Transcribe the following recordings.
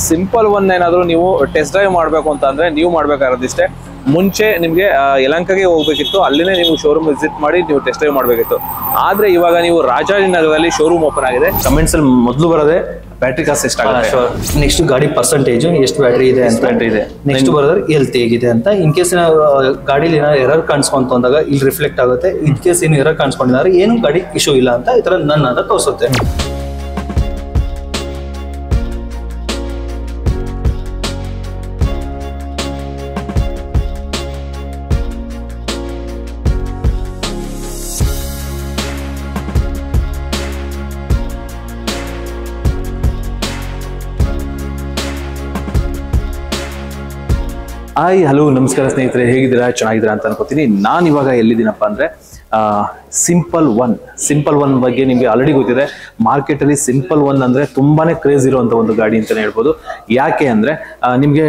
Simple one ಏನಾದ್ರು ನೀವು test drive ಮಾಡಬೇಕು ಅಂತ ಅಂದ್ರೆ ನೀವು ಮಾಡ್ಬೇಕಾಗಿರೋದಿಷ್ಟೇ, ಮುಂಚೆ ನಿಮಗೆ ಯಲಹಂಕಗೆ ಹೋಗ್ಬೇಕಿತ್ತು, ಅಲ್ಲಿನೇ ನೀವು ಶೋರೂಮ್ ವಿಸಿಟ್ ಮಾಡಿ ನೀವು ಟೆಸ್ಟ್ ಡ್ರೈವ್ ಮಾಡಬೇಕಿತ್ತು. ಆದ್ರೆ ಇವಾಗ ನೀವು ರಾಜಾಜಿನಗರದಲ್ಲಿ ಶೋರೂಮ್ ಓಪನ್ ಆಗಿದೆ. ಕಮೆಂಟ್ಸ್ ಅಲ್ಲಿ ಮೊದಲು ಬರೋದೇ ಬ್ಯಾಟ್ರಿ ಕಾಸ್ಟ್ ಎಷ್ಟಾಗುತ್ತೆ, ನೆಕ್ಸ್ಟ್ ಗಾಡಿ ಪರ್ಸೆಂಟೇಜ್ ಎಷ್ಟು ಬ್ಯಾಟ್ರಿ ಇದೆ ಅಂತ ಇದೆ, ನೆಕ್ಸ್ಟ್ ಬರೋದ್ರೆ ಹೆಲ್ತ್ ಹೇಗಿದೆ ಅಂತ. ಇನ್ ಕೇಸ್ ಗಾಡಿಲಿ ಏನಾದ್ರು ಎರರ್ ಕಾಣಿಸ್ಕೊಂತ ಅಂದಾಗ ಇಲ್ಲಿ ರಿಫ್ಲೆಕ್ಟ್ ಆಗುತ್ತೆ. ಇನ್ ಕೇಸ್ ಏನು ಎರರ್ ಕಾಣಿಸ್ಕೊಂಡಿದ್ದಾರೆ ಏನು ಗಾಡಿ ಇಶ್ಯೂ ಇಲ್ಲ ಅಂತ ಈ ತರ ನನ್ನ ಅಂತ ತೋರಿಸುತ್ತೆ. ಹಾಯ್ ಹಲೋ ನಮಸ್ಕಾರ ಸ್ನೇಹಿತರೆ, ಹೇಗಿದ್ದೀರಾ? ಚೆನ್ನಾಗಿದ್ದೀರಾ ಅಂತ ಅನ್ಕೋತೀನಿ. ನಾನು ಇವಾಗ ಎಲ್ಲಿದ್ದೀನಪ್ಪ ಅಂದರೆ ಸಿಂಪಲ್ ಒನ್ ಬಗ್ಗೆ ನಿಮಗೆ ಆಲ್ರೆಡಿ ಗೊತ್ತಿದೆ. ಮಾರ್ಕೆಟಲ್ಲಿ ಸಿಂಪಲ್ ಒನ್ ಅಂದರೆ ತುಂಬಾ ಕ್ರೇಜ್ ಇರುವಂಥ ಒಂದು ಗಾಡಿ ಅಂತಲೇ ಹೇಳ್ಬೋದು. ಯಾಕೆ ಅಂದರೆ ನಿಮಗೆ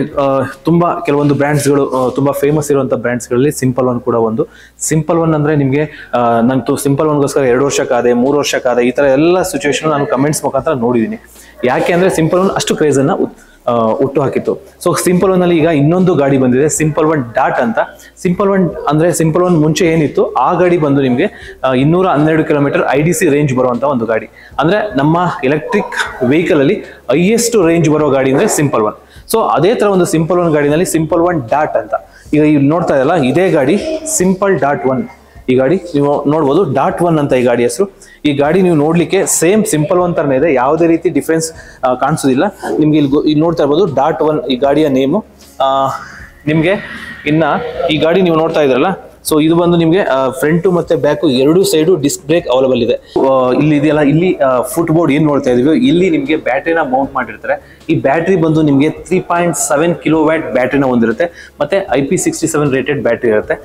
ತುಂಬ ಕೆಲವೊಂದು ಬ್ರ್ಯಾಂಡ್ಸ್ಗಳು ತುಂಬ ಫೇಮಸ್ ಇರುವಂಥ ಬ್ರ್ಯಾಂಡ್ಸ್ಗಳಲ್ಲಿ ಸಿಂಪಲ್ ಒನ್ ಕೂಡ ಒಂದು. ಸಿಂಪಲ್ ಒನ್ ಅಂದರೆ ನಿಮಗೆ ನಾನು ಸಿಂಪಲ್ ಒನ್ಗೋಸ್ಕರ 2 ವರ್ಷ ಕಾದೆ, 3 ವರ್ಷ ಕಾದೆ, ಈ ಥರ ಎಲ್ಲ ಸಿಚುವೇಶನ್ ನಾನು ಕಮೆಂಟ್ಸ್ ಮುಖಾಂತರ ನೋಡಿದ್ದೀನಿ. ಯಾಕೆ ಅಂದರೆ ಸಿಂಪಲ್ ಒನ್ ಅಷ್ಟು ಕ್ರೇಜನ್ನು ಹುಟ್ಟು ಹಾಕಿತ್ತು. ಸೊ ಸಿಂಪಲ್ ಒನ್ ಅಲ್ಲಿ ಈಗ ಇನ್ನೊಂದು ಗಾಡಿ ಬಂದಿದೆ, ಸಿಂಪಲ್ ಒನ್ ಡಾಟ್ ಅಂತ. ಸಿಂಪಲ್ ಒನ್ ಅಂದ್ರೆ ಸಿಂಪಲ್ ಒನ್ ಮುಂಚೆ ಏನಿತ್ತು ಆ ಗಾಡಿ ಬಂದು ನಿಮಗೆ 212 ಕಿಲೋಮೀಟರ್ IDC ರೇಂಜ್ ಬರುವಂತ ಒಂದು ಗಾಡಿ. ಅಂದ್ರೆ ನಮ್ಮ ಎಲೆಕ್ಟ್ರಿಕ್ ವೆಹಿಕಲ್ ಅಲ್ಲಿ ಹೈಯೆಸ್ಟ್ ರೇಂಜ್ ಬರೋ ಗಾಡಿ ಅಂದ್ರೆ ಸಿಂಪಲ್ ಒನ್. ಸೊ ಅದೇ ತರ ಒಂದು ಸಿಂಪಲ್ ಒನ್ ಗಾಡಿನಲ್ಲಿ ಸಿಂಪಲ್ ಒನ್ ಡಾಟ್ ಅಂತ ಈಗ ನೋಡ್ತಾ ಇದಲ್ಲ, ಇದೇ ಗಾಡಿ ಸಿಂಪಲ್ ಡಾಟ್ ಒನ್. ಈ ಗಾಡಿ ನೀವು ನೋಡ್ಬೋದು, ಡಾಟ್ ಒನ್ ಅಂತ ಈ ಗಾಡಿ ಹೆಸರು. ಈ ಗಾಡಿ ನೀವು ನೋಡ್ಲಿಕ್ಕೆ ಸೇಮ್ ಸಿಂಪಲ್ ಒನ್ ತರನೇ ಇದೆ, ಯಾವುದೇ ರೀತಿ ಡಿಫ್ರೆನ್ಸ್ ಕಾಣಿಸೋದಿಲ್ಲ ನಿಮ್ಗೆ. ಇಲ್ಲಿ ನೋಡ್ತಾ ಇರ್ಬೋದು ಡಾಟ್ ಒನ್ ಈ ಗಾಡಿಯ ನೇಮು. ನಿಮ್ಗೆ ಇನ್ನ ಈ ಗಾಡಿ ನೀವು ನೋಡ್ತಾ ಇದ್ರಲ್ಲ, ಸೊ ಇದು ಬಂದು ನಿಮಗೆ ಫ್ರಂಟು ಮತ್ತೆ ಬ್ಯಾಕು ಎರಡೂ ಸೈಡು ಡಿಸ್ಕ್ ಬ್ರೇಕ್ ಅವೈಲೇಬಲ್ ಇದೆ. ಇಲ್ಲಿ ಇದೆಯಲ್ಲ, ಇಲ್ಲಿ ಫುಟ್ ಬೋರ್ಡ್ ಏನ್ ನೋಡ್ತಾ ಇದೀವಿ, ಇಲ್ಲಿ ನಿಮಗೆ ಬ್ಯಾಟ್ರಿನ ಮೌಂಟ್ ಮಾಡಿರ್ತಾರೆ. ಈ ಬ್ಯಾಟ್ರಿ ಬಂದು ನಿಮಗೆ 3.7 ಕಿಲೋವ್ಯಾಟ್ ಬ್ಯಾಟ್ರಿನ ಹೊಂದಿರುತ್ತೆ, ಮತ್ತೆ IP67 ರೇಟೆಡ್ ಬ್ಯಾಟ್ರಿ ಇರುತ್ತೆ.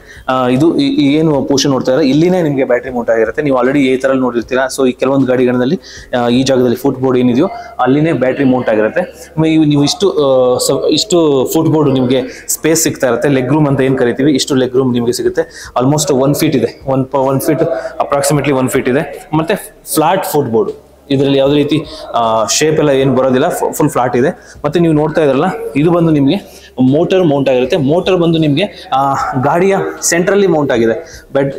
ಇದು ಏನು ಪೋರ್ಷನ್ ನೋಡ್ತಾ ಇದ್ದಾರೆ, ಇಲ್ಲಿನೇ ನಿಮಗೆ ಬ್ಯಾಟ್ರಿ ಮೌಂಟ್ ಆಗಿರುತ್ತೆ. ನೀವು ಆಲ್ರೆಡಿ ಈ ತರ ನೋಡಿರ್ತೀರಾ. ಸೊ ಈ ಕೆಲವೊಂದು ಗಾಡಿಗಳಲ್ಲಿ ಈ ಜಾಗದಲ್ಲಿ ಫುಟ್ ಬೋರ್ಡ್ ಏನಿದೆಯೋ ಅಲ್ಲಿನೇ ಬ್ಯಾಟ್ರಿ ಮೌಂಟ್ ಆಗಿರುತ್ತೆ. ನೀವು ಇಷ್ಟು ಫುಟ್ ಬೋರ್ಡ್ ನಿಮಗೆ ಸ್ಪೇಸ್ ಸಿಗ್ತಾ ಇರುತ್ತೆ. ಲೆಗ್ ರೂಮ್ ಅಂತ ಏನ್ ಕರಿತೀವಿ, ಇಷ್ಟು ಲೆಗ್ ರೂಮ್ ನಿಮಗೆ ಸಿಗುತ್ತೆ. ಆಲ್ಮೋಸ್ಟ್ 1 ಫೀಟ್ ಇದೆ, 1 ಫೀಟ್ ಅಪ್ರಾಕ್ಸಿಮೇಟ್ಲಿ 1 ಫೀಟ್ ಇದೆ. ಮತ್ತೆ ಫ್ಲಾಟ್ ಫುಟ್ ಬೋರ್ಡ್, ಇದರಲ್ಲಿ ಯಾವುದೇ ರೀತಿ ಶೇಪ್ ಎಲ್ಲ ಏನು ಬರೋದಿಲ್ಲ, ಫುಲ್ ಫ್ಲಾಟ್ ಇದೆ. ಮತ್ತೆ ನೀವು ನೋಡ್ತಾ ಇದ್ರಲ್ಲ, ಇದು ಬಂದು ನಿಮಗೆ ಮೋಟರ್ ಮೌಂಟ್ ಆಗಿರುತ್ತೆ. ಮೋಟರ್ ಬಂದು ನಿಮಗೆ ಗಾಡಿಯ ಸೆಂಟ್ರಲ್ಲಿ ಮೌಂಟ್ ಆಗಿದೆ.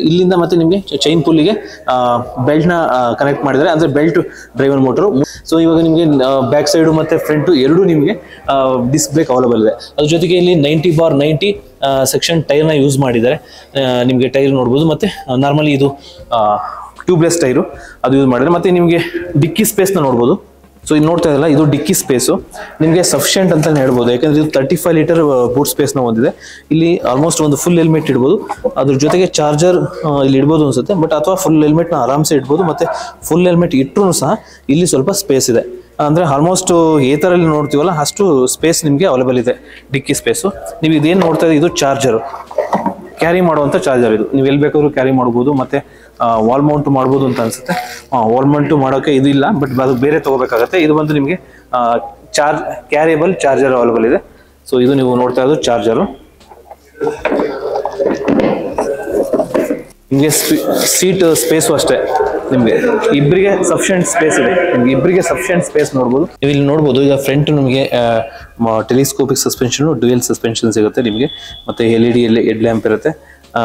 ಇಲ್ಲಿಂದ ಮತ್ತೆ ನಿಮಗೆ ಚೈನ್ ಪುಲ್ಲಿಗೆ ಬೆಲ್ಟ್ ನ ಕನೆಕ್ಟ್ ಮಾಡಿದ್ದಾರೆ, ಅಂದ್ರೆ ಬೆಲ್ಟ್ ಡ್ರೈವರ್ ಮೋಟರ್. ಸೊ ಇವಾಗ ನಿಮಗೆ ಬ್ಯಾಕ್ ಸೈಡ್ ಮತ್ತೆ ಫ್ರಂಟ್ ಎರಡೂ ನಿಮಗೆ ಡಿಸ್ಕ್ ಬ್ರೇಕ್ ಅವೈಲೇಬಲ್ ಇದೆ. ಅದ್ರ ಜೊತೆಗೆ ಇಲ್ಲಿ 90/90 ಸೆಕ್ಷನ್ ಟೈರ್ ನ ಯೂಸ್ ಮಾಡಿದ್ದಾರೆ. ನಿಮಗೆ ಟೈರ್ ನೋಡ್ಬೋದು. ಮತ್ತೆ ನಾರ್ಮಲಿ ಇದು ಟ್ಯೂಬ್ಲೆಸ್ ಟೈರು ಅದು ಯೂಸ್ ಮಾಡಿದ್ರೆ. ಮತ್ತೆ ನಿಮಗೆ ಡಿಕ್ಕಿ ಸ್ಪೇಸ್ ನ ನೋಡ್ಬೋದು. ಸೊ ಇದು ನೋಡ್ತಾ ಇರಲ್ಲ, ಇದು ಡಿಕ್ಕಿ ಸ್ಪೇಸು ನಿಮಗೆ ಸಫಿಷಿಯಂಟ್ ಅಂತಾನೆ ಹೇಳ್ಬೋದು. ಯಾಕಂದ್ರೆ ಇದು 35 ಲೀಟರ್ ಬೂಟ್ ಸ್ಪೇಸ್ ನ ಹೊಂದಿದೆ. ಇಲ್ಲಿ ಆಲ್ಮೋಸ್ಟ್ ಒಂದು ಫುಲ್ ಹೆಲ್ಮೆಟ್ ಇಡ್ಬೋದು, ಅದ್ರ ಜೊತೆಗೆ ಚಾರ್ಜರ್ ಇಲ್ಲಿ ಇಡ್ಬೋದು ಅನ್ಸುತ್ತೆ. ಬಟ್ ಅಥವಾ ಫುಲ್ ಹೆಲ್ಮೆಟ್ ನ ಆರಾಮ್ಸೆ ಇಡ್ಬೋದು. ಮತ್ತೆ ಫುಲ್ ಹೆಲ್ಮೆಟ್ ಇಟ್ಟರು ಸಹ ಇಲ್ಲಿ ಸ್ವಲ್ಪ ಸ್ಪೇಸ್ ಇದೆ. ಅಂದ್ರೆ ಆಲ್ಮೋಸ್ಟ್ ಏತರಲ್ಲಿ ನೋಡ್ತೀವಲ್ಲ ಅಷ್ಟು ಸ್ಪೇಸ್ ನಿಮಗೆ ಅವೈಲೇಬಲ್ ಇದೆ, ಡಿಕ್ಕಿ ಸ್ಪೇಸು. ನೀವು ಇದೇನು ನೋಡ್ತಾ ಇದ್ದೀವಿ, ಇದು ಚಾರ್ಜರ್, ಕ್ಯಾರಿ ಮಾಡುವಂತ ಚಾರ್ಜರ್. ಇದು ನೀವು ಎಲ್ಲಿ ಬೇಕಾದ್ರೂ ಕ್ಯಾರಿ ಮಾಡ್ಬೋದು. ಮತ್ತೆ ವಾಲ್ ಮೌಂಟ್ ಮಾಡ್ಬೋದು ಅಂತ ಅನ್ಸುತ್ತೆ. ವಾಲ್ ಮೌಂಟ್ ಮಾಡೋಕೆ ಇದು ಇಲ್ಲ, ಬಟ್ ಅದು ಬೇರೆ ತಗೋಬೇಕಾಗತ್ತೆ. ಇದು ಬಂದು ನಿಮಗೆ ಕ್ಯಾರಿಯಬಲ್ ಚಾರ್ಜರ್ ಅವೈಲೇಬಲ್ ಇದೆ. ಸೊ ಇದು ನೀವು ನೋಡ್ತಾ ಇರೋದು ಚಾರ್ಜರು. ನಿಮಗೆ ಸೀಟ್ ಸ್ಪೇಸು ಅಷ್ಟೇ, ನಿಮಗೆ ಇಬ್ಬರಿಗೆ ಸಫಿಷಿಯಂಟ್ ಸ್ಪೇಸ್ ಇದೆ. ನಿಮ್ಗೆ ಇಬ್ಬರಿಗೆ ಸಫಿಷಿಯಂಟ್ ಸ್ಪೇಸ್ ನೋಡ್ಬೋದು. ನೀವು ಇಲ್ಲಿ ನೋಡ್ಬೋದು, ಈಗ ಫ್ರಂಟ್ ನಿಮಗೆ ಟೆಲಿಸ್ಕೋಪಿಕ್ ಸಸ್ಪೆನ್ಷನ್, ಡ್ಯುಯಲ್ ಸಸ್ಪೆನ್ಷನ್ ಸಿಗುತ್ತೆ ನಿಮಗೆ. ಮತ್ತೆ LED ಹೆಡ್ ಲ್ಯಾಂಪ್ ಇರುತ್ತೆ.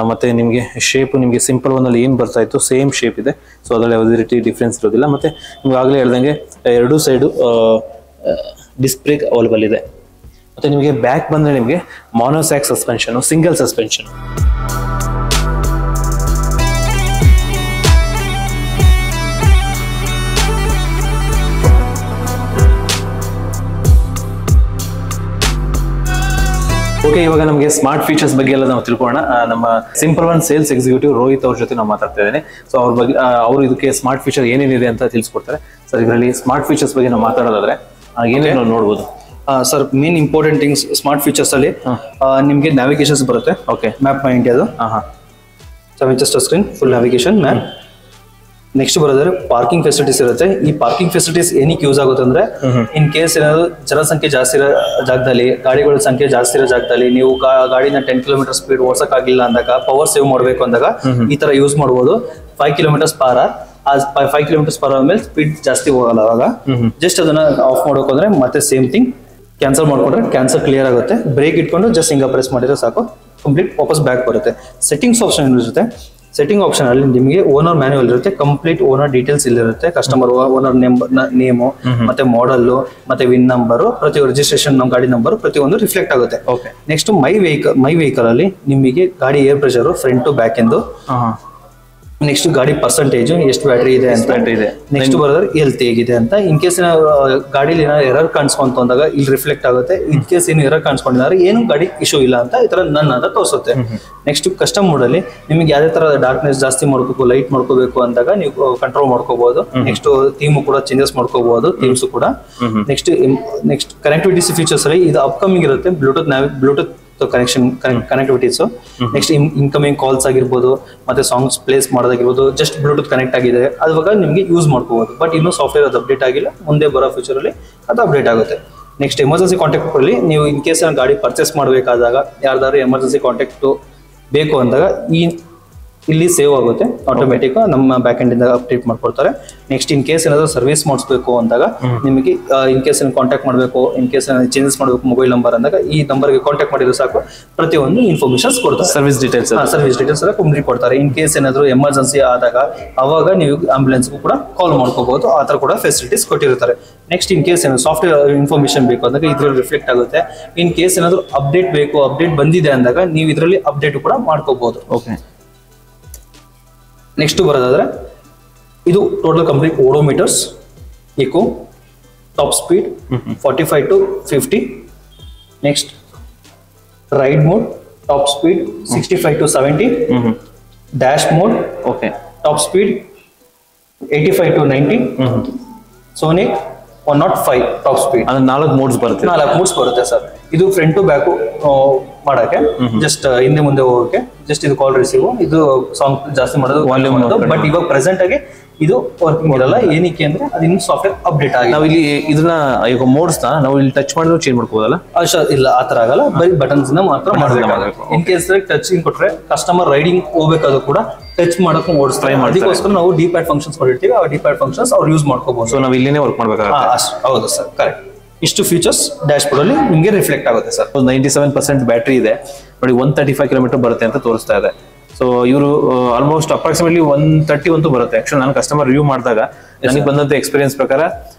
ಮತ್ತೆ ನಿಮಗೆ ಶೇಪ್ ನಿಮಗೆ ಸಿಂಪಲ್ ಒನ್ ಅಲ್ಲಿ ಏನು ಬರ್ತಾ ಇತ್ತು ಸೇಮ್ ಶೇಪ್ ಇದೆ. ಸೊ ಅದರಲ್ಲಿ ಯಾವುದೇ ರೀತಿ ಡಿಫ್ರೆನ್ಸ್ ಇರೋದಿಲ್ಲ. ಮತ್ತೆ ನಿಮ್ಗೆ ಆಗಲೇ ಹೇಳ್ದಂಗೆ ಎರಡೂ ಸೈಡು ಡಿಸ್ಕ್ ಬ್ರೇಕ್ ಅವೈಲೇಬಲ್ ಇದೆ. ಮತ್ತೆ ನಿಮಗೆ ಬ್ಯಾಕ್ ಬಂದರೆ ನಿಮಗೆ ಮಾನೋಸ್ಯಾಕ್ ಸಸ್ಪೆನ್ಷನ್, ಸಿಂಗಲ್ ಸಸ್ಪೆನ್ಷನ್. ಓಕೆ, ಇವಾಗ ನಮಗೆ ಸ್ಮಾರ್ಟ್ ಫೀಚರ್ಸ್ ಬಗ್ಗೆ ಎಲ್ಲ ನಾವು ತಿಳ್ಕೊಳ್ಳೋಣ. ನಮ್ಮ simple one sales executive Rohit ಅವ್ರ ಜೊತೆ ನಾವು ಮಾತಾಡ್ತಾ ಇದ್ದೇನೆ. ಸೊ ಅವ್ರ ಬಗ್ಗೆ ಅವರು ಇದಕ್ಕೆ ಸ್ಮಾರ್ಟ್ ಫೀಚರ್ ಏನೇನಿದೆ ಅಂತ ತಿಳಿಸ್ಕೊಡ್ತಾರೆ. ಸರ್, ಇದರಲ್ಲಿ ಸ್ಮಾರ್ಟ್ ಫೀಚರ್ಸ್ ಬಗ್ಗೆ ನಾವು ಮಾತಾಡೋದಾದ್ರೆ ಏನೇನು ನೋಡ್ಬೋದು? Sir, main important things smart features ಅಲ್ಲಿ ನಿಮಗೆ ನ್ಯಾವಿಗೇಷನ್ಸ್ ಬರುತ್ತೆ. ಓಕೆ, ಮ್ಯಾಪ್ ಮೈ ಇಂಡಿಯಾದು 7 inches touch screen, full navigation map. Next ಬರೋದ್ರೆ ಪಾರ್ಕಿಂಗ್ ಫೆಸಿಲಿಟೀಸ್ ಇರುತ್ತೆ. ಈ ಪಾರ್ಕಿಂಗ್ ಫೆಸಿಲಿಟೀಸ್ ಏನಕ್ಕೆ ಯೂಸ್ ಆಗುತ್ತೆ ಅಂದ್ರೆ, ಇನ್ ಕೇಸ್ ಏನಾದ್ರು ಜನಸಂಖ್ಯೆ ಜಾಸ್ತಿ ಇರೋ ಜಾಗದಲ್ಲಿ, ಗಾಡಿಗಳ ಸಂಖ್ಯೆ ಜಾಸ್ತಿ ಇರೋ ಜಾಗದಲ್ಲಿ ನೀವು ಗಾಡಿನ 10 ಕಿಲೋಮೀಟರ್ ಸ್ಪೀಡ್ ಓಡ್ಸಕ್ ಆಗಿಲ್ಲ ಅಂದಾಗ, ಪವರ್ ಸೇವ್ ಮಾಡಬೇಕು ಅಂದಾಗ ಈ ತರ ಯೂಸ್ ಮಾಡಬಹುದು. 5 km/h, 5 km/h ಮೇಲೆ ಸ್ಪೀಡ್ ಜಾಸ್ತಿ ಹೋಗಲ್ಲ. ಅವಾಗ ಜಸ್ಟ್ ಅದನ್ನ ಆಫ್ ಮಾಡೋಕೆ ಅಂದ್ರೆ ಮತ್ತೆ ಸೇಮ್ ಥಿಂಗ್ ಕ್ಯಾನ್ಸಲ್ ಮಾಡ್ಕೊಂಡ್ರೆ ಕ್ಯಾನ್ಸಲ್ ಕ್ಲಿಯರ್ ಆಗುತ್ತೆ. ಬ್ರೇಕ್ ಇಟ್ಕೊಂಡು ಜಸ್ಟ್ ಹಿಂಗ ಪ್ರೆಸ್ ಮಾಡಿದ್ರೆ ಸಾಕು, ಕಂಪ್ಲೀಟ್ ವಾಪಸ್ ಬ್ಯಾಕ್ ಬರುತ್ತೆ. ಸೆಟ್ಟಿಂಗ್ಸ್ ಆಪ್ಷನ್ ಇರುತ್ತೆ. ಸೆಟ್ಟಿಂಗ್ ಆಪ್ಷನ್ ಅಲ್ಲಿ ನಿಮಗೆ ಓನರ್ ಮ್ಯಾನ್ಯುವಲ್ ಇರುತ್ತೆ, ಕಂಪ್ಲೀಟ್ ಓನರ್ ಡೀಟೇಲ್ಸ್ ಇಲ್ಲಿರುತ್ತೆ. ಕಸ್ಟಮರ್ ಓನರ್ ನೇಮು ಮತ್ತೆ ಮಾಡಲ್ ಮತ್ತೆ ವಿನ್ ನಂಬರ್, ಪ್ರತಿ ರಿಜಿಸ್ಟ್ರೇಷನ್ ನಮ್ಮ ಗಾಡಿ ನಂಬರ್ ಪ್ರತಿಯೊಂದು ರಿಫ್ಲೆಕ್ಟ್ ಆಗುತ್ತೆ. ನೆಕ್ಸ್ಟ್ ಮೈ ವೆಹಿಕಲ್ ಅಲ್ಲಿ ನಿಮಗೆ ಗಾಡಿ air pressure front to back ಎಂದು, ನೆಕ್ಸ್ಟ್ ಗಾಡಿ ಪರ್ಸೆಂಟೇಜ್ ಎಷ್ಟು ಬ್ಯಾಟ್ರಿ ಇದೆ ಅಂತ ಇದೆ, ನೆಕ್ಸ್ಟ್ ಬರೋದ್ರೆ ಹೆಲ್ತ್ ಹೇಗಿದೆ ಅಂತ. ಇನ್ ಕೇಸ್ ಗಾಡಿಲಿ ಏನಾದ್ರು ಎರರ್ ಕಾಣಿಸ್ಕೊಂತ ಅಂದಾಗ ಇಲ್ಲಿ ರಿಫ್ಲೆಕ್ಟ್ ಆಗುತ್ತೆ. ಇನ್ ಕೇಸ್ ಏನು ಎರರ್ ಕಾಣಿಸ್ಕೊಂಡಿದ್ದಾರೆ ಏನು ಗಾಡಿ ಇಶ್ಯೂ ಇಲ್ಲ ಅಂತ ಈ ತರ ನನ್ನ ಅಂತ ತೋರಿಸುತ್ತೆ. ನೆಕ್ಸ್ಟ್ ಕಸ್ಟಮ್ ಮೋಡ್ ಅಲ್ಲಿ ನಿಮಗೆ ಯಾವ್ದೇ ತರ ಡಾರ್ಕ್ನೆಸ್ ಜಾಸ್ತಿ ಮಾಡ್ಕೋಬೇಕು, ಲೈಟ್ ಮಾಡ್ಕೋಬೇಕು ಅಂದಾಗ ನೀವು ಕಂಟ್ರೋಲ್ ಮಾಡ್ಕೋಬಹುದು. ನೆಕ್ಸ್ಟ್ ಥೀಮ್ ಕೂಡ ಚೇಂಜಸ್ ಮಾಡ್ಕೋಬಹುದು, ಥೀಮ್ಸ್ ಕೂಡ. ನೆಕ್ಸ್ಟ್ ಕನೆಕ್ಟಿವಿಟಿ ಫೀಚರ್ಸ್ ಅಲ್ಲಿ ಇದು ಅಪ್ಕಮಿಂಗ್ ಇರುತ್ತೆ. Bluetooth connectivities. Next incoming calls ಆಗಿರ್ಬೋದು, ಮತ್ತೆ ಸಾಂಗ್ಸ್ ಪ್ಲೇಸ್ ಮಾಡೋದಾಗಿರ್ಬೋದು, ಜಸ್ಟ್ ಬ್ಲೂಟೂತ್ ಕನೆಕ್ಟ್ ಆಗಿದೆ ಅವಾಗ ನಿಮಗೆ ಯೂಸ್ ಮಾಡ್ಕೋಬಹುದು. ಬಟ್ ಇನ್ನೂ ಸಾಫ್ಟ್ವೇರ್ ಅದು ಅಪ್ಡೇಟ್ ಆಗಿಲ್ಲ, ಮುಂದೆ ಬರೋ ಫ್ಯೂಚರ್ ಅಲ್ಲಿ ಅದು ಅಪ್ಡೇಟ್ ಆಗುತ್ತೆ. ನೆಕ್ಸ್ಟ್ ಎಮರ್ಜೆನ್ಸಿ ಕಾಂಟ್ಯಾಕ್ಟ್ ಅಲ್ಲಿ ನೀವು ಇನ್ ಕೇಸ್ ಗಾಡಿ ಪರ್ಚೇಸ್ ಮಾಡಬೇಕಾದಾಗ ಯಾರ್ದಾದ್ರು ಎಮರ್ಜೆನ್ಸಿ ಕಾಂಟ್ಯಾಕ್ಟ್ ಬೇಕು ಅಂದಾಗ ಇಲ್ಲಿ ಸೇವ್ ಆಗುತ್ತೆ ಆಟೋಮೆಟಿಕ್, ನಮ್ಮ ಬ್ಯಾಕ್ ಎಂಡ್ ಇಂದ ಅಪ್ಡೇಟ್ ಮಾಡ್ಕೊಡ್ತಾರೆ. ನೆಕ್ಸ್ಟ್ ಇನ್ ಕೇಸ್ ಏನಾದ್ರು ಸರ್ವಿಸ್ ಮಾಡಿಸ್ಬೇಕು ಅಂದಾಗ ನಿಮಗೆ ಇನ್ ಕೇಸ್ ಕಾಂಟ್ಯಾಕ್ಟ್ ಮಾಡಬೇಕು, ಇನ್ ಕೇಸ್ ಚೇಂಜಸ್ ಮಾಡಬೇಕು ಮೊಬೈಲ್ ನಂಬರ್ ಅಂದಾಗ ಈ ನಂಬರ್ಗೆ ಕಾಂಟ್ಯಾಕ್ಟ್ ಮಾಡಿದ್ರೆ ಸಾಕು, ಪ್ರತಿಯೊಂದು ಇನ್ಫಾರ್ಮೇಶನ್ಸ್ ಕೊಡ್ತಾರೆ. ಸರ್ವಿಸ್ ಡೀಟೇಲ್ಸ್ ಎಲ್ಲ ಕಂಪ್ಲೀಟ್ ಕೊಡ್ತಾರೆ. ಇನ್ ಕೇಸ್ ಏನಾದ್ರು ಎಮರ್ಜೆನ್ಸಿ ಆದಾಗ ಅವಾಗ ನೀವು ಆಂಬುಲೆನ್ಸ್ಗೂ ಕೂಡ ಕಾಲ್ ಮಾಡ್ಕೋಬಹುದು, ಆ ತರ ಕೂಡ ಫೆಸಿಲಿಟೀಸ್ ಕೊಟ್ಟಿರ್ತಾರೆ. ನೆಕ್ಸ್ಟ್ ಇನ್ ಕೇಸ್ ಏನಾದ್ರು ಸಾಫ್ಟ್ವೇರ್ ಇನ್ಫಾರ್ಮೇಶನ್ ಬೇಕು ಅಂದಾಗ ಇದ್ರಲ್ಲಿ ರಿಫ್ಲೆಕ್ಟ್ ಆಗುತ್ತೆ. ಇನ್ ಕೇಸ್ ಏನಾದ್ರು ಅಪ್ಡೇಟ್ ಬೇಕು, ಅಪ್ಡೇಟ್ ಬಂದಿದೆ ಅಂದಾಗ ನೀವು ಇದರಲ್ಲಿ ಅಪ್ಡೇಟ್ ಕೂಡ ಮಾಡ್ಕೋಬಹುದು. ನೆಕ್ಸ್ಟ್ ಬರೋದಾದ್ರೆ ಇದು total complete odometers, eco, top speed 45 to 50. Next ride mode, top speed 65 to 70. Dash mode, top speed 85 to 90. Sonic 105 top speed. 4 modes ಬರುತ್ತೆ ಸರ್. ಇದು ಫ್ರಂಟ್ ಟು ಬ್ಯಾಕ್ ಮಾಡಕ್ಕೆ, ಜಸ್ಟ್ ಹಿಂದೆ ಮುಂದೆ ಹೋಗಕ್ಕೆ, ಜಸ್ಟ್ ಇದು ಕಾಲ್ ರಿಸೀವ್, ಇದು ಸಾಂಗ್ ಜಾಸ್ತಿ ಮಾಡೋದು, ವಾಲ್ಯೂಮ್ ಮಾಡೋದು. ಬಟ್ ಇವಾಗ ಪ್ರೆಸೆಂಟ್ ಆಗಿ ಇದು ವರ್ಕಿಂಗ್ ಇರಲ್ಲ. ಏನಕ್ಕೆ ಅಂದ್ರೆ ಅದು ಇನ್ನು ಸಾಫ್ಟ್ವೇರ್ ಅಪ್ಡೇಟ್ ಆಗಿ ನಾವು ಇಲ್ಲಿ ಇದನ್ನ ಈಗ ಮೋಡ್ಸ್ ನಾವು ಇಲ್ಲಿ ಟಚ್ ಮಾಡಿದ್ರು ಚೇಂಜ್ ಮಾಡ್ಕೋದಲ್ಲ. ಇಲ್ಲ, ಆ ತರ ಆಗಲ್ಲ, ಬರೀ ಬಟನ್ಸ್ ಮಾತ್ರ ಮಾಡಬೇಕು. ಇನ್ ಕೇಸ್ ಟಚಿಂಗ್ ಕೊಟ್ರೆ ಕಸ್ಟಮರ್ ರೈಡಿಂಗ್ ಹೋಗ್ಬೇಕಾದ್ರೂ ಕೂಡ ಟಚ್ ಮಾಡಕ್ಕೆ ಮೋಡ್ಸ್ ಟ್ರೈ ಮಾಡಿ. ಅದಕ್ಕೋಸ್ಕರ ನಾವು ಡಿಪ್ಯಾಡ್ ಫಂಕ್ಷನ್ಸ್ ಮಾಡಿರ್ತೀವಿ, ಆ ಡಿಪ್ಯಾಡ್ ಫಂಕ್ಷನ್ಸ್ ಅವ್ರು ಯೂಸ್ ಮಾಡ್ಕೋಬಹುದು. ಸೊ ನಾವು ಇಲ್ಲಿನೇ ವರ್ಕ್ ಮಾಡ್ಬೇಕಾಗುತ್ತೆ. ಹೌದು ಸರ್, ಕರೆಕ್ಟ್. ಇಷ್ಟು ಫೀಚರ್ಸ್ ಡ್ಯಾಶ್ ಬೋರ್ಡ್ ಅಲ್ಲಿ ನಿಮಗೆ ರಿಫ್ಲೆಕ್ಟ್ ಆಗುತ್ತೆ ಸರ್. 97% ಬ್ಯಾಟ್ರಿ ಇದೆ ನೋಡಿ, 135 ಕಿಲೋಮೀಟರ್ ಬರುತ್ತೆ ಅಂತ ತೋರಿಸ್ತಾ ಇದೆ. ಸೊ ಇವರು ಆಲ್ಮೋಸ್ಟ್ ಅಪ್ರಾಕ್ಸಿಮೇಟ್ಲಿ 130 ಅಂತೂ ಬರುತ್ತೆ. ಆಕ್ಚುಲಿ ನಾನು ಕಸ್ಟಮರ್ ರಿವ್ಯೂ ಮಾಡಿದಾಗ ನನಗೆ ಬಂದಂತ ಎಕ್ಸ್ಪೀರಿಯನ್ಸ್ ಪ್ರಕಾರ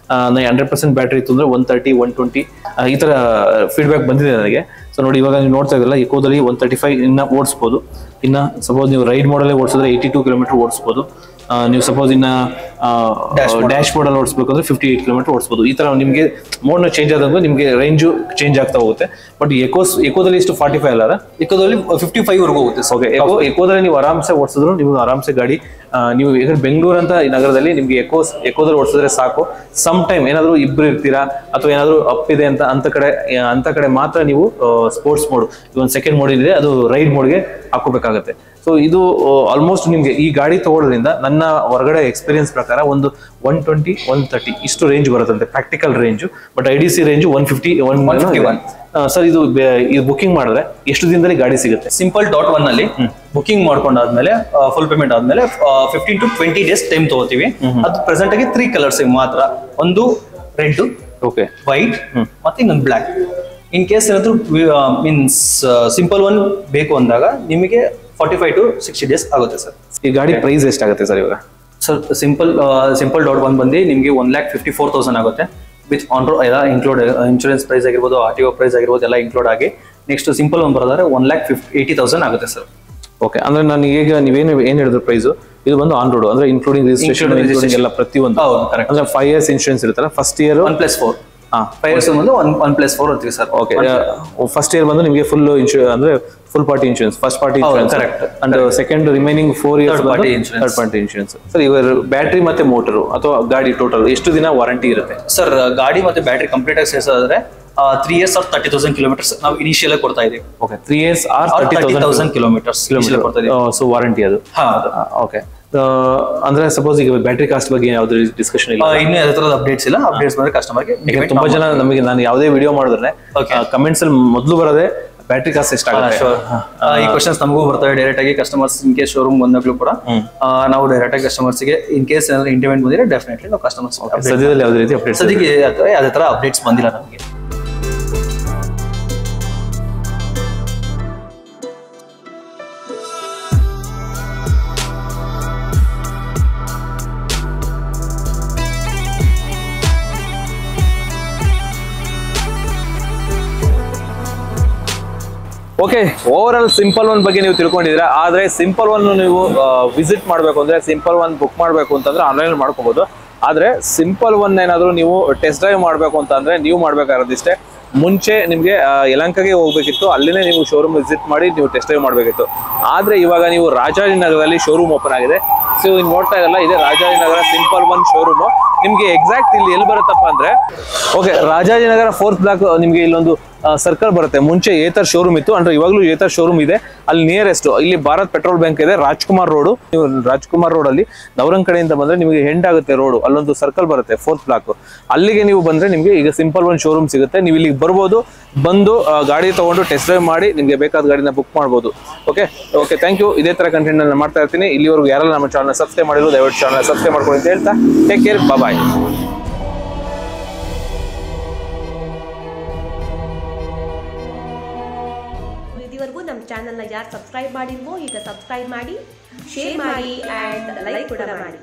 100% ಬ್ಯಾಟ್ರಿ ಇತ್ತು ಅಂದ್ರೆ 130, 120 ಈ ತರ ಫೀಡ್ಬ್ಯಾಕ್ ಬಂದಿದೆ ನನಗೆ. ಸೊ ನೋಡಿ ಇವಾಗ ನೀವು ನೋಡ್ತಾ ಇದ್ರಲ್ಲ, ಎಕೋದಲ್ಲಿ 135 ಇನ್ನ ಓಡಿಸ್ಬೋದು. ಇನ್ನ ಸಪೋಸ್ ನೀವು ರೈಡ್ ಮಾಡಲ್ಲೇ ಓಡಿಸಿದ್ರೆ 82 ಕಿಲೋಮೀಟರ್ ಓಡಿಸ್ಬೋದು. ನೀವು ಸಪೋಸ್ ಇನ್ನ ಡ್ಯಾಶ್ ಬೋರ್ಡ್ ಅಲ್ಲಿ ಓಡಿಸ್ಬೇಕು ಅಂದ್ರೆ 58 ಕಿಲೋಮೀಟರ್ ಓಡಿಸಬಹುದು. ಈ ತರ ನಿಮಗೆ ಮೋಡ್ ಚೇಂಜ್ ಆದಂಗ ನಿಮಗೆ ರೇಂಜ್ ಚೇಂಜ್ ಆಗ್ತಾ ಹೋಗುತ್ತೆ. ಬಟ್ ಎಕೋದಲ್ಲಿ ಇಷ್ಟು 45 ಅಲ್ಲ, ಎಕೋದಲ್ಲಿ 55 ವರೆಗೂ ಹೋಗುತ್ತೆ. ಎಕೋದಲ್ಲಿ ನೀವು ಆರಾಮ್ಸೆ ಓಡಿಸಿದ್ರು ನಿಮ್ಗೆ ಆರಾಮ್ಸೆ ಗಾಡಿ, ನೀವು ಈಗ ಬೆಂಗಳೂರು ಅಂತ ಈ ನಗರದಲ್ಲಿ ನಿಮ್ಗೆ ಎಕೋದಲ್ಲಿ ಓಡಿಸಿದ್ರೆ ಸಾಕು. ಸಮ್ ಟೈಮ್ ಏನಾದ್ರು ಇಬ್ರು ಇರ್ತೀರಾ ಅಥವಾ ಏನಾದ್ರು ಅಪ್ ಇದೆ ಅಂತ ಕಡೆ ಮಾತ್ರ ನೀವು ಸ್ಪೋರ್ಟ್ಸ್ ಮೋಡ್, ಒಂದು ಸೆಕೆಂಡ್ ಮೋಡ್ ಇದೆ ಅದು ರೈಡ್ ಮೋಡ್ಗೆ ಹಾಕೋಬೇಕಾಗತ್ತೆ. ಸೊ ಇದು ಆಲ್ಮೋಸ್ಟ್ ನಿಮ್ಗೆ ಈ ಗಾಡಿ ತಗೊಳ್ಳೋದ್ರಿಂದ ನನ್ನ ಹೊರಗಡೆ ಎಕ್ಸ್ಪೀರಿಯನ್ಸ್ ಪ್ರಕಾರ ಒಂದು 120, 130 ಇಷ್ಟು ರೇಂಜ್ ಬರುತ್ತಂತೆ practical range. But IDC range 151. Sir ಇದು ಬುಕಿಂಗ್ ಮಾಡಿದ್ರೆ ಎಷ್ಟು ದಿನದಲ್ಲಿ ಗಾಡಿ ಸಿಗುತ್ತೆ? Simple.1 ಅಲ್ಲಿ ಬುಕಿಂಗ್ ಮಾಡ್ಕೊಂಡಾದ್ಮೇಲೆ ಫುಲ್ ಪೇಮೆಂಟ್ ಆದ್ಮೇಲೆ 15 to 20 ಡೇಸ್ ಟೈಮ್ ತಗೋತೀವಿ. ಅದು ಪ್ರೆಸೆಂಟ್ ಆಗಿ 3 ಕಲರ್ಸ್ ಮಾತ್ರ, ಒಂದು ರೆಡ್, ವೈಟ್ ಮತ್ತೆ ಇನ್ನೊಂದು ಬ್ಲಾಕ್. ಇನ್ ಕೇಸ್ ಏನಾದ್ರು ಮೀನ್ಸ್ ಸಿಂಪಲ್ ಒನ್ ಬೇಕು ಅಂದಾಗ ನಿಮಗೆ 45 to 60 ಡೇಸ್ ಆಗುತ್ತೆ ಸರ್. ಈ ಗಾಡಿ ಪ್ರೈಸ್ ಎಷ್ಟಾಗುತ್ತೆ ಸರ್ ಇವಾಗ? ಸರ್ Simple.1 ಬಂದು ನಿಮಗೆ 1,54,000 ಆಗುತ್ತೆ. ವಿತ್ ಆನ್ ರೋಡ್ ಎಲ್ಲ ಇನ್ಕ್ಲೂಡ್, ಇನ್ಶೂರೆನ್ಸ್ ಪ್ರೈಸ್ ಆಗಿರ್ಬೋದು, RTO ಪ್ರೈಸ್ ಆಗಿರ್ಬೋದು ಎಲ್ಲ ಇನ್ಕ್ಲೂಡ್ ಆಗಿ. ನೆಕ್ಸ್ಟ್ ಸಿಂಪಲ್ ಒನ್ ಬರೋದಾದ್ರೆ 1,80,000 ಆಗುತ್ತೆ ಸರ್. ಓಕೆ, ಅಂದ್ರೆ ನಾನು ಈಗ ನೀವೇನು ಹೇಳಿದ್ರು ಪ್ರೈಸ್, ಇದು ಬಂದು ಆನ್ ರೋಡ್ ಅಂದ್ರೆ ಇನ್ಕ್ಲೂಡಿಂಗ್ ರಿಜಿಸ್ಟ್ರೇಷನ್ ಎಲ್ಲ ಪ್ರತಿಯೊಂದು. ಅಂದ್ರೆ 5 years ಇನ್ಶೂರೆನ್ಸ್ ಇರುತ್ತಲ್ಲ, ಫಸ್ಟ್ ಇಯರ್ 1+4. 5 years ಬಂದು 1+4 ಅಂತೀವಿ ಸರ್. ಓಕೆ, ಫಸ್ಟ್ ಇಯರ್ ಬಂದು ನಿಮಗೆ ಫುಲ್ ಅಂದ್ರೆ full party insurance, first party insurance, and second remaining 4 years third party insurance. Sir ಇವರು ಬ್ಯಾಟ್ರಿ ಮತ್ತೆ ಮೋಟರ್ ಅಥವಾ ಗಾಡಿ ಟೋಟಲ್ ಎಷ್ಟು ದಿನ ವಾರಂಟಿ ಇರುತ್ತೆ ಸರ್? ಗಾಡಿ ಮತ್ತೆ ಬ್ಯಾಟ್ರಿ ಕಂಪ್ಲೀಟ್ ಆಗಿ ಸೇರಿಸೋದಾದ್ರೆ 3 years or 30,000 kilometers ನಾವು ಇನಿಷಿಯಲ್ ಆಗಿ ಕೊಡ್ತಾ ಇದೀವಿ. ಓಕೆ, 3 years or 30,000 kilometers ಕೊಡ್ತಾ ಇದೀವಿ. ಸೊ ವಾರಂಟಿ ಅದು. ಓಕೆ, ಅಂದ್ರೆ ಸಪೋಸ್ ಈಗ ಬ್ಯಾಟ್ರಿ ಕಾಸ್ಟ್ ಬಗ್ಗೆ ಯಾವ್ದು ಡಿಸ್ಕಷನ್ ಇಲ್ಲ, ಇನ್ನು ಯಾವ ತರದ ಅಪ್ಡೇಟ್ಸ್ ಇಲ್ಲ. ಅಪ್ಡೇಟ್ಸ್ ಬಂದ್ರೆ ಕಸ್ಟಮರ್ಗೆ ತುಂಬಾ ಜನ ನಮಗೆ, ನಾನು ಯಾವುದೇ ವಿಡಿಯೋ ಮಾಡಿದ್ರೆ ಕಮೆಂಟ್ಸ್ ಅಲ್ಲಿ ಮೊದಲು ಬರೋದೇ ಬ್ಯಾಟ್ರಿ ಕಾಸ್ಟ್ ಎಷ್ಟಾಗುತ್ತೆ. ಈ ಕ್ವಶನ್ಸ್ ನಮಗೂ ಬರ್ತವೆ ಡೈರೆಕ್ಟ್ ಆಗಿ. ಕಸ್ಟಮರ್ಸ್ ಇನ್ ಕೇಸ್ ಶೋರೂಮ್ ಬಂದಾಗ್ಲೂ ಕೂಡ ನಾವು ಡೈರೆಕ್ಟ್ ಆಗಿ ಕಸ್ಟಮರ್ಸ್ ಗೆ ಇನ್ ಕೇಸ್ ಏನಾದ್ರು ಇಂಟಿಮೆಂಟ್ ಬಂದಿದ್ರೆ ಡೆಫಿನೆಟ್ಲಿ ನಾವು ಕಸ್ಟಮರ್ಸ್ ಸದ್ಯದಲ್ಲಿ ಯಾವುದೇ ರೀತಿ ಅಪ್ಡೇಟ್ಸ್ ಸದ್ಯಕ್ಕೆ ಯಾವುದೇ ತರ ಅಪ್ಡೇಟ್ಸ್ ಬಂದಿಲ್ಲ ನಮಗೆ. Okay, over all simple one ಬಗ್ಗೆ ನೀವು ತಿಳ್ಕೊಂಡಿದ್ದೀರಾ. ಆದ್ರೆ ಸಿಂಪಲ್ ಒನ್ ನೀವು ವಿಸಿಟ್ ಮಾಡಬೇಕು ಅಂದ್ರೆ, ಸಿಂಪಲ್ ಒನ್ ಬುಕ್ ಮಾಡಬೇಕು ಅಂತಂದ್ರೆ ಆನ್ಲೈನ್ ಮಾಡ್ಕೋಬಹುದು. ಆದ್ರೆ ಸಿಂಪಲ್ ಒನ್ ಏನಾದ್ರು ನೀವು ಟೆಸ್ಟ್ ಡ್ರೈವ್ ಮಾಡಬೇಕು ಅಂತ ಅಂದ್ರೆ ನೀವು ಮಾಡ್ಬೇಕಾಗಿರೋದಿಷ್ಟೇ, ಮುಂಚೆ ನಿಮಗೆ ಯಲಹಂಕಗೆ ಹೋಗ್ಬೇಕಿತ್ತು, ಅಲ್ಲಿನೇ ನೀವು ಶೋರೂಮ್ ವಿಸಿಟ್ ಮಾಡಿ ನೀವು ಟೆಸ್ಟ್ ಡ್ರೈವ್ ಮಾಡಬೇಕಿತ್ತು. ಆದ್ರೆ ಇವಾಗ ನೀವು ರಾಜಾಜಿನಗರದಲ್ಲಿ ಶೋರೂಮ್ ಓಪನ್ ಆಗಿದೆ. ಸೊ ನೀವು ನೋಡ್ತಾ ಇರಲ್ಲ, ಇದೆ ರಾಜಾಜಿನಗರ ಸಿಂಪಲ್ ಒನ್ ಶೋರೂಮ್. ನಿಮ್ಗೆ ಎಕ್ಸಾಕ್ಟ್ ಇಲ್ಲಿ ಎಲ್ಲಿ ಬರುತ್ತಪ್ಪ ಅಂದ್ರೆ, ಓಕೆ, ರಾಜಾಜಿನಗರ 4th ಬ್ಲಾಕ್ ನಿಮ್ಗೆ ಇಲ್ಲೊಂದು ಸರ್ಕಲ್ ಬರುತ್ತೆ. ಮುಂಚೆ ಏತರ್ ಶೋರೂಮ್ ಇತ್ತು, ಅಂದ್ರೆ ಇವಾಗಲೂ ಏತರ್ ಶೋರೂಮ್ ಇದೆ. ಅಲ್ಲಿ ನಿಯರೆಸ್ಟ್ ಇಲ್ಲಿ ಭಾರತ್ ಪೆಟ್ರೋಲ್ ಬ್ಯಾಂಕ್ ಇದೆ, ರಾಜ್ಕುಮಾರ್ ರೋಡ್. ನೀವು ರಾಜ್ಕುಮಾರ್ ರೋಡ್ ಅಲ್ಲಿ ನವರಂಗ್ ಕಡೆಯಿಂದ ಬಂದ್ರೆ ನಿಮಗೆ ಹೆಂಡ್ ಆಗುತ್ತೆ ರೋಡ್, ಅಲ್ಲೊಂದು ಸರ್ಕಲ್ ಬರುತ್ತೆ 4th ಬ್ಲಾಕ್. ಅಲ್ಲಿಗೆ ನೀವು ಬಂದ್ರೆ ನಿಮ್ಗೆ ಈಗ ಸಿಂಪಲ್ ಒನ್ ಶೋರೂಮ್ ಸಿಗುತ್ತೆ. ನೀವು ಇಲ್ಲಿಗೆ ಬರ್ಬೋದು, ಬಂದು ಗಾಡಿ ತಗೊಂಡು ಟೆಸ್ಟ್ ಡ್ರೈವ್ ಮಾಡಿ ನಿಮ್ಗೆ ಬೇಕಾದ ಗಾಡಿನ ಬುಕ್ ಮಾಡ್ಬೋದು. Okay, thank you. ಇದೇ ತರ ಕಂಟೆಂಟ್ ನಾನು ಮಾಡ್ತಾ ಇರ್ತೀನಿ. ಇಲ್ಲಿವರೆಗೂ ಯಾರೆಲ್ಲ ನಮ್ಮ ಚಾನಲ್ ಸಬ್ಸ್ಕ್ರೈಬ್ ಮಾಡಿದ್ರು ದಯವಿಟ್ಟು ಚಾನಲ್ ಸಬ್ಸ್ಕ್ರೈಬ್ ಮಾಡ್ಕೊಳ್ಳಿ ಅಂತ ಹೇಳ್ತಾ, ಟೇಕ್ ಕೇರ್, ಬಾಯ್. ಇದುವರೆಗೂ ನಮ್ಮ ಚಾನಲ್ನ ಯಾರು ಸಬ್ಸ್ಕ್ರೈಬ್ ಮಾಡಿಲ್ವೋ ಈಗ ಸಬ್ಸ್ಕ್ರೈಬ್ ಮಾಡಿ, ಶೇರ್ ಮಾಡಿ ಆ್ಯಂಡ್ ಲೈಕ್ ಕೂಡ ಮಾಡಿ.